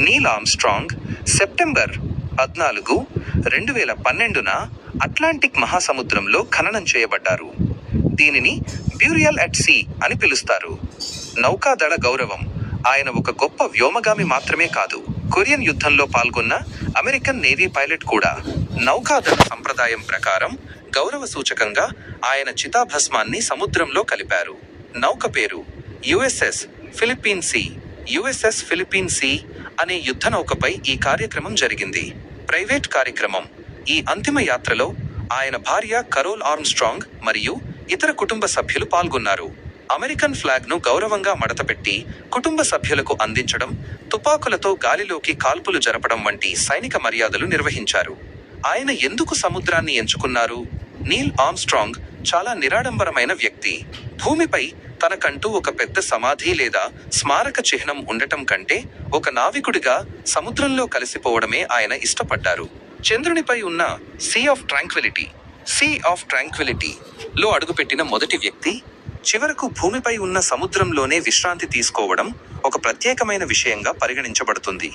Neel Armstrong September 14, 2012న Atlantic మహాసముద్రంలో ఖననం చేయబడ్డారు. దీనిని బ్యూరియల్ అట్ సీ అని పిలుస్తారు. నౌకాదళ గౌరవం. ఆయన ఒక గొప్ప వ్యోమగామి మాత్రమే కాదు, కొరియన్ యుద్ధంలో పాల్గొన్న అమెరికన్ నేవీ పైలట్ కూడా. నౌకాదళ సంప్రదాయం ప్రకారం గౌరవ సూచకంగా ఆయన చితాభస్మాన్ని సముద్రంలో కలిపారు. నౌక పేరు USS Philippine Sea. USS Philippine Sea అనే యుద్ధ నౌకపై ఈ కార్యక్రమం జరిగింది. ప్రైవేట్ కార్యక్రమం. ఈ అంతిమ యాత్రలో ఆయన భార్య కరోల్ ఆర్మ్స్ట్రాంగ్ మరియు ఇతర కుటుంబ సభ్యులు పాల్గొన్నారు. అమెరికన్ ఫ్లాగ్ను గౌరవంగా మడతపెట్టి కుటుంబ సభ్యులకు అందించడం, తుపాకులతో గాలిలోకి కాల్పులు జరపడం వంటి సైనిక మర్యాదలు నిర్వహించారు. ఆయన ఎందుకు సముద్రాన్ని ఎంచుకున్నారు? నీల్ ఆర్మ్స్ట్రాంగ్ చాలా నిరాడంబరమైన వ్యక్తి. భూమిపై తనకంటూ ఒక పెద్ద సమాధి లేదా స్మారక చిహ్నం ఉండటం కంటే ఒక నావికుడిగా సముద్రంలో కలిసిపోవడమే ఆయన ఇష్టపడ్డారు. చంద్రునిపై ఉన్న సీ ఆఫ్ ట్రాంక్విలిటీ లో అడుగుపెట్టిన మొదటి వ్యక్తి, చివరకు భూమిపై ఉన్న సముద్రంలోనే విశ్రాంతి తీసుకోవడం ఒక ప్రత్యేకమైన విషయంగా పరిగణించబడుతుంది.